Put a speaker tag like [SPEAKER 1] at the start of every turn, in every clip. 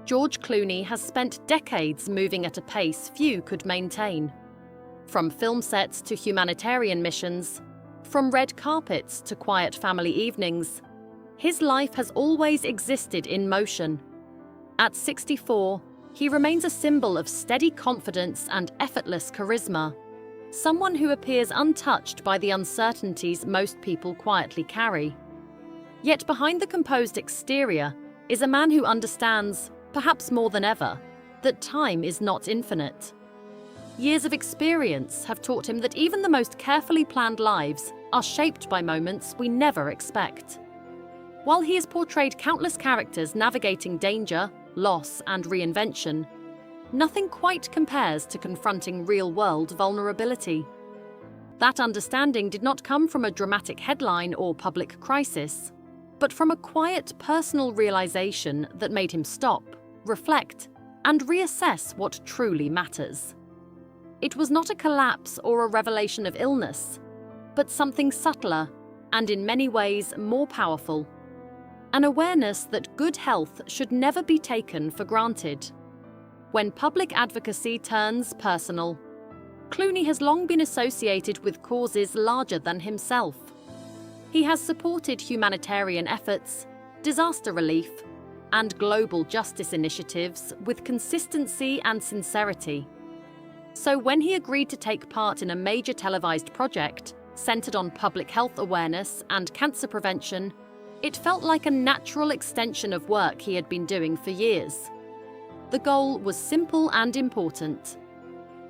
[SPEAKER 1] George Clooney has spent decades moving at a pace few could maintain. From film sets to humanitarian missions, from red carpets to quiet family evenings, his life has always existed in motion. At 64, he remains a symbol of steady confidence and effortless charisma, someone who appears untouched by the uncertainties most people quietly carry. Yet behind the composed exterior is a man who understands, perhaps more than ever, that time is not infinite. Years of experience have taught him that even the most carefully planned lives are shaped by moments we never expect. While he has portrayed countless characters navigating danger, loss, and reinvention, nothing quite compares to confronting real-world vulnerability. That understanding did not come from a dramatic headline or public crisis, but from a quiet personal realization that made him stop, reflect, and reassess what truly matters. It was not a collapse or a revelation of illness, but something subtler and in many ways more powerful. An awareness that good health should never be taken for granted. When public advocacy turns personal, Clooney has long been associated with causes larger than himself. He has supported humanitarian efforts, disaster relief, and global justice initiatives with consistency and sincerity. So when he agreed to take part in a major televised project centered on public health awareness and cancer prevention, it felt like a natural extension of work he had been doing for years. The goal was simple and important: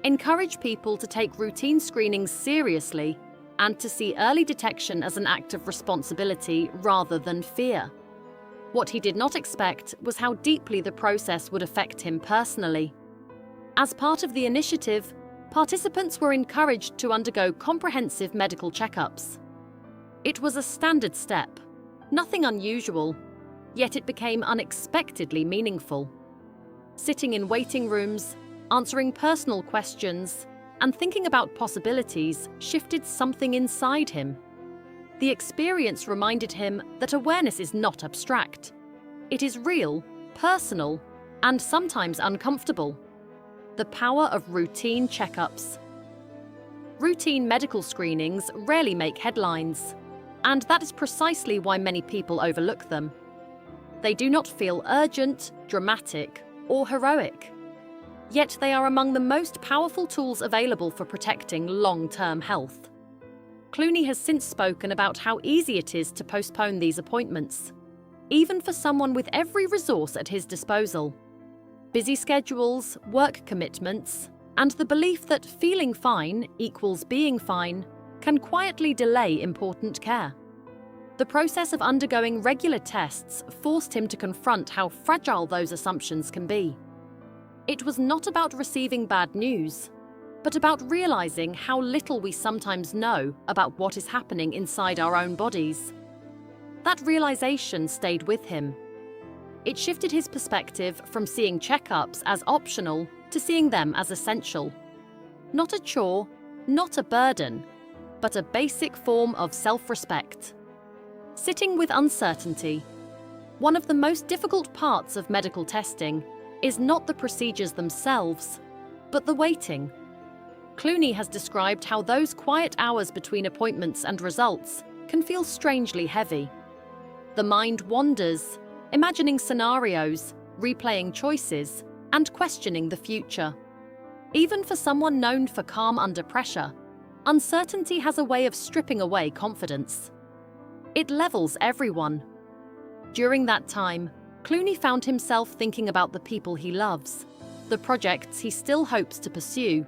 [SPEAKER 1] encourage people to take routine screenings seriously and to see early detection as an act of responsibility rather than fear. What he did not expect was how deeply the process would affect him personally. As part of the initiative, participants were encouraged to undergo comprehensive medical checkups. It was a standard step, nothing unusual, yet it became unexpectedly meaningful. Sitting in waiting rooms, answering personal questions, and thinking about possibilities shifted something inside him. The experience reminded him that awareness is not abstract. It is real, personal, and sometimes uncomfortable. The power of routine checkups. Routine medical screenings rarely make headlines, and that is precisely why many people overlook them. They do not feel urgent, dramatic, or heroic. Yet they are among the most powerful tools available for protecting long-term health. Clooney has since spoken about how easy it is to postpone these appointments, even for someone with every resource at his disposal. Busy schedules, work commitments, and the belief that feeling fine equals being fine can quietly delay important care. The process of undergoing regular tests forced him to confront how fragile those assumptions can be. It was not about receiving bad news, but about realizing how little we sometimes know about what is happening inside our own bodies. That realization stayed with him. It shifted his perspective from seeing checkups as optional to seeing them as essential. Not a chore, not a burden, but a basic form of self-respect. Sitting with uncertainty. One of the most difficult parts of medical testing is not the procedures themselves, but the waiting. Clooney has described how those quiet hours between appointments and results can feel strangely heavy. The mind wanders, imagining scenarios, replaying choices, and questioning the future. Even for someone known for calm under pressure, uncertainty has a way of stripping away confidence. It levels everyone. During that time, Clooney found himself thinking about the people he loves, the projects he still hopes to pursue,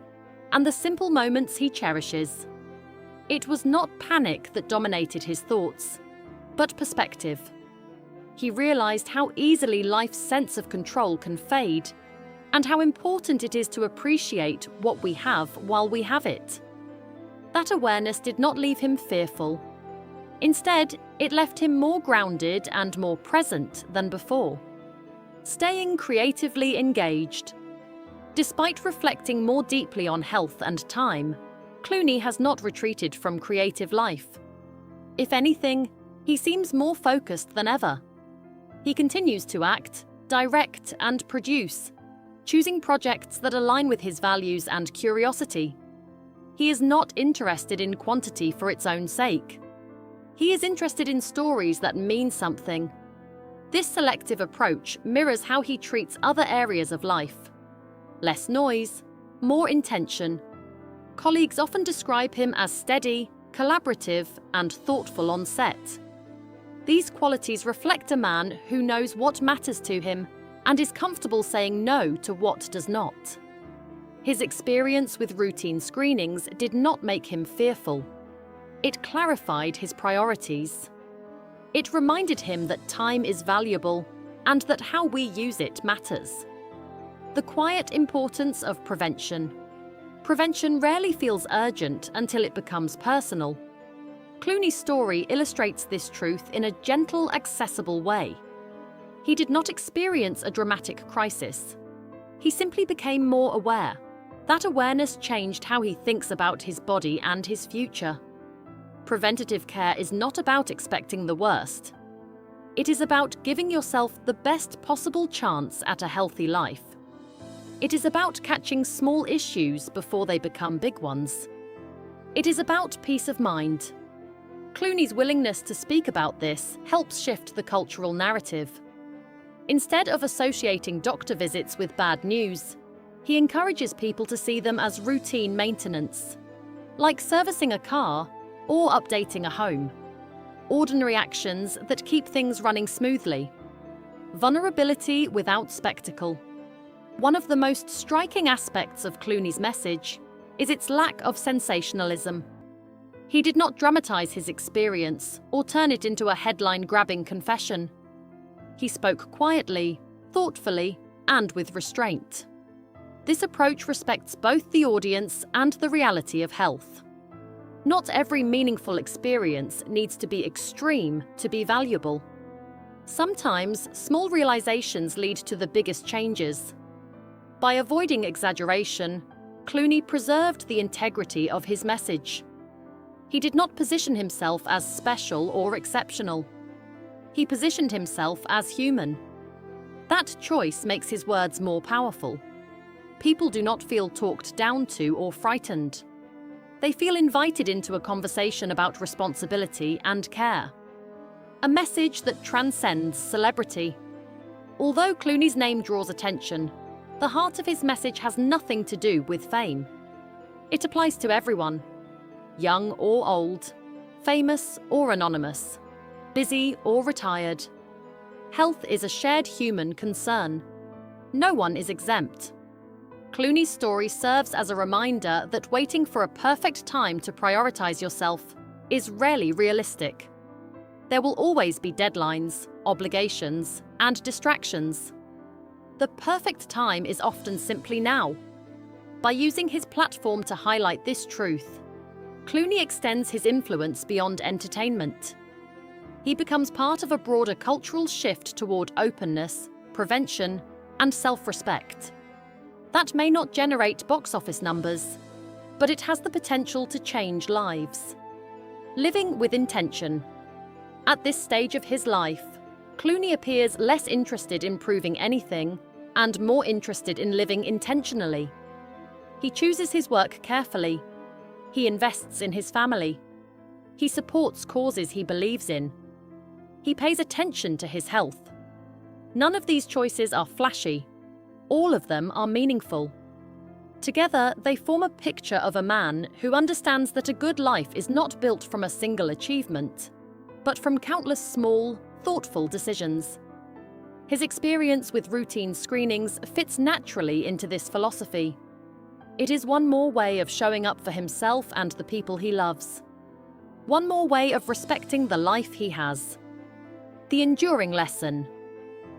[SPEAKER 1] and the simple moments he cherishes. It was not panic that dominated his thoughts, but perspective. He realized how easily life's sense of control can fade, and how important it is to appreciate what we have while we have it. That awareness did not leave him fearful. Instead, it left him more grounded and more present than before, staying creatively engaged. Despite reflecting more deeply on health and time, Clooney has not retreated from creative life. If anything, he seems more focused than ever. He continues to act, direct, and produce, choosing projects that align with his values and curiosity. He is not interested in quantity for its own sake. He is interested in stories that mean something. This selective approach mirrors how he treats other areas of life. Less noise, more intention. Colleagues often describe him as steady, collaborative, and thoughtful on set. These qualities reflect a man who knows what matters to him and is comfortable saying no to what does not. His experience with routine screenings did not make him fearful. It clarified his priorities. It reminded him that time is valuable and that how we use it matters. The quiet importance of prevention. Prevention rarely feels urgent until it becomes personal. Clooney's story illustrates this truth in a gentle, accessible way. He did not experience a dramatic crisis. He simply became more aware. That awareness changed how he thinks about his body and his future. Preventative care is not about expecting the worst. It is about giving yourself the best possible chance at a healthy life. It is about catching small issues before they become big ones. It is about peace of mind. Clooney's willingness to speak about this helps shift the cultural narrative. Instead of associating doctor visits with bad news, he encourages people to see them as routine maintenance, like servicing a car or updating a home. Ordinary actions that keep things running smoothly. Vulnerability without spectacle. One of the most striking aspects of Clooney's message is its lack of sensationalism. He did not dramatize his experience or turn it into a headline-grabbing confession. He spoke quietly, thoughtfully, and with restraint. This approach respects both the audience and the reality of health. Not every meaningful experience needs to be extreme to be valuable. Sometimes, small realizations lead to the biggest changes. By avoiding exaggeration, Clooney preserved the integrity of his message. He did not position himself as special or exceptional. He positioned himself as human. That choice makes his words more powerful. People do not feel talked down to or frightened. They feel invited into a conversation about responsibility and care. A message that transcends celebrity. Although Clooney's name draws attention, the heart of his message has nothing to do with fame. It applies to everyone, young or old, famous or anonymous, busy or retired. Health is a shared human concern. No one is exempt. Clooney's story serves as a reminder that waiting for a perfect time to prioritize yourself is rarely realistic. There will always be deadlines, obligations, and distractions. The perfect time is often simply now. By using his platform to highlight this truth, Clooney extends his influence beyond entertainment. He becomes part of a broader cultural shift toward openness, prevention, and self-respect. That may not generate box office numbers, but it has the potential to change lives. Living with intention. At this stage of his life, Clooney appears less interested in proving anything and more interested in living intentionally. He chooses his work carefully. He invests in his family. He supports causes he believes in. He pays attention to his health. None of these choices are flashy. All of them are meaningful. Together, they form a picture of a man who understands that a good life is not built from a single achievement, but from countless small, thoughtful decisions. His experience with routine screenings fits naturally into this philosophy. It is one more way of showing up for himself and the people he loves. One more way of respecting the life he has. The enduring lesson.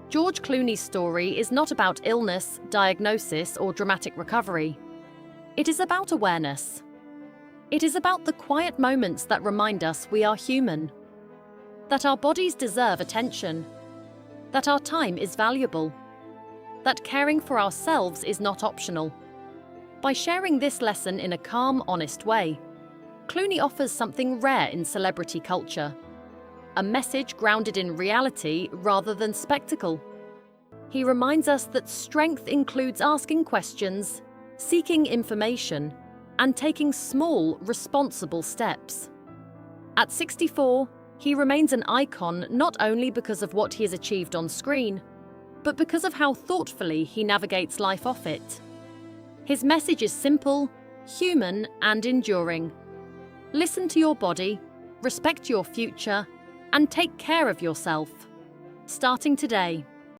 [SPEAKER 1] George Clooney's story is not about illness, diagnosis, or dramatic recovery. It is about awareness. It is about the quiet moments that remind us we are human, that our bodies deserve attention, that our time is valuable, that caring for ourselves is not optional. By sharing this lesson in a calm, honest way, Clooney offers something rare in celebrity culture. A message grounded in reality rather than spectacle. He reminds us that strength includes asking questions, seeking information, and taking small, responsible steps. At 64, he remains an icon not only because of what he has achieved on screen, but because of how thoughtfully he navigates life off it. His message is simple, human, and enduring. Listen to your body, respect your future, and take care of yourself. Starting today.